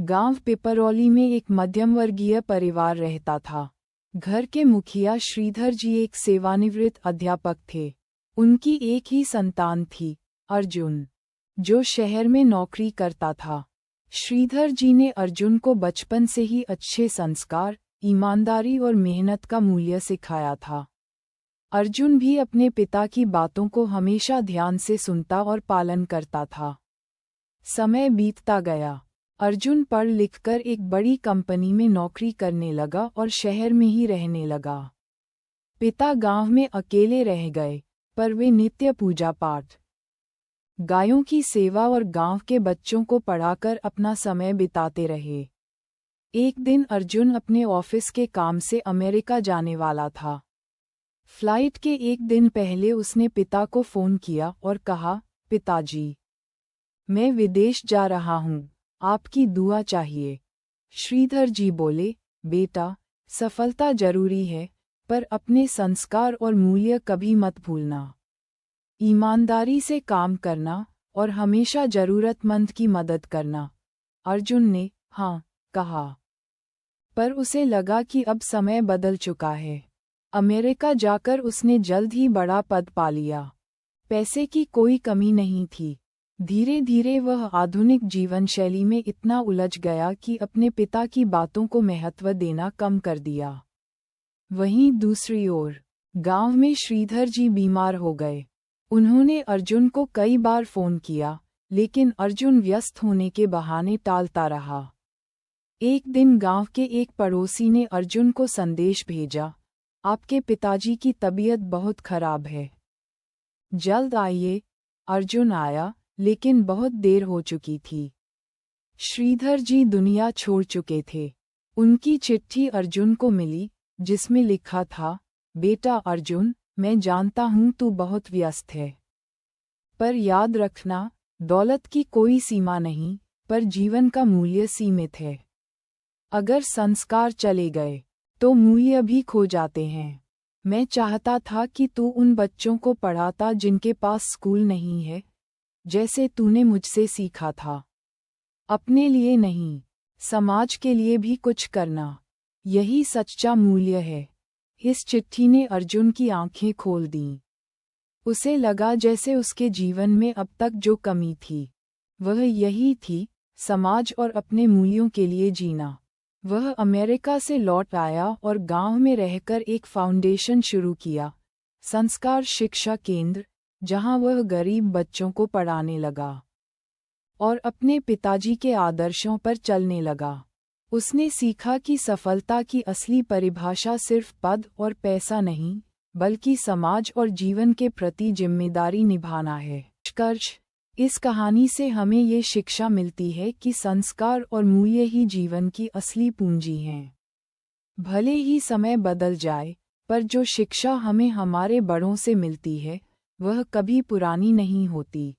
गांव पिपरौली में एक मध्यम वर्गीय परिवार रहता था। घर के मुखिया श्रीधर जी एक सेवानिवृत्त अध्यापक थे। उनकी एक ही संतान थी, अर्जुन, जो शहर में नौकरी करता था। श्रीधर जी ने अर्जुन को बचपन से ही अच्छे संस्कार, ईमानदारी और मेहनत का मूल्य सिखाया था। अर्जुन भी अपने पिता की बातों को हमेशा ध्यान से सुनता और पालन करता था। समय बीतता गया। अर्जुन पढ़ लिखकर एक बड़ी कंपनी में नौकरी करने लगा और शहर में ही रहने लगा। पिता गांव में अकेले रह गए, पर वे नित्य पूजा पाठ, गायों की सेवा और गांव के बच्चों को पढ़ाकर अपना समय बिताते रहे। एक दिन अर्जुन अपने ऑफिस के काम से अमेरिका जाने वाला था। फ्लाइट के एक दिन पहले उसने पिता को फ़ोन किया और कहा, पिताजी, मैं विदेश जा रहा हूँ, आपकी दुआ चाहिए। श्रीधर जी बोले, बेटा, सफलता जरूरी है, पर अपने संस्कार और मूल्य कभी मत भूलना। ईमानदारी से काम करना और हमेशा जरूरतमंद की मदद करना। अर्जुन ने हाँ कहा, पर उसे लगा कि अब समय बदल चुका है। अमेरिका जाकर उसने जल्द ही बड़ा पद पा लिया। पैसे की कोई कमी नहीं थी। धीरे धीरे वह आधुनिक जीवन शैली में इतना उलझ गया कि अपने पिता की बातों को महत्व देना कम कर दिया। वहीं दूसरी ओर, गांव में श्रीधर जी बीमार हो गए। उन्होंने अर्जुन को कई बार फ़ोन किया, लेकिन अर्जुन व्यस्त होने के बहाने टालता रहा। एक दिन गांव के एक पड़ोसी ने अर्जुन को संदेश भेजा, आपके पिताजी की तबीयत बहुत खराब है, जल्द आइए। अर्जुन आया, लेकिन बहुत देर हो चुकी थी। श्रीधर जी दुनिया छोड़ चुके थे। उनकी चिट्ठी अर्जुन को मिली, जिसमें लिखा था, बेटा अर्जुन, मैं जानता हूँ तू बहुत व्यस्त है, पर याद रखना, दौलत की कोई सीमा नहीं, पर जीवन का मूल्य सीमित है। अगर संस्कार चले गए, तो मूल्य भी खो जाते हैं। मैं चाहता था कि तू उन बच्चों को पढ़ाता जिनके पास स्कूल नहीं है, जैसे तूने मुझसे सीखा था। अपने लिए नहीं, समाज के लिए भी कुछ करना, यही सच्चा मूल्य है। इस चिट्ठी ने अर्जुन की आंखें खोल दीं। उसे लगा जैसे उसके जीवन में अब तक जो कमी थी, वह यही थी, समाज और अपने मूल्यों के लिए जीना। वह अमेरिका से लौट आया और गांव में रहकर एक फाउंडेशन शुरू किया, संस्कार शिक्षा केंद्र, जहां वह गरीब बच्चों को पढ़ाने लगा और अपने पिताजी के आदर्शों पर चलने लगा। उसने सीखा कि सफलता की असली परिभाषा सिर्फ पद और पैसा नहीं, बल्कि समाज और जीवन के प्रति जिम्मेदारी निभाना है। निष्कर्ष, इस कहानी से हमें ये शिक्षा मिलती है कि संस्कार और मूल्य ही जीवन की असली पूंजी हैं। भले ही समय बदल जाए, पर जो शिक्षा हमें हमारे बड़ों से मिलती है, वह कभी पुरानी नहीं होती।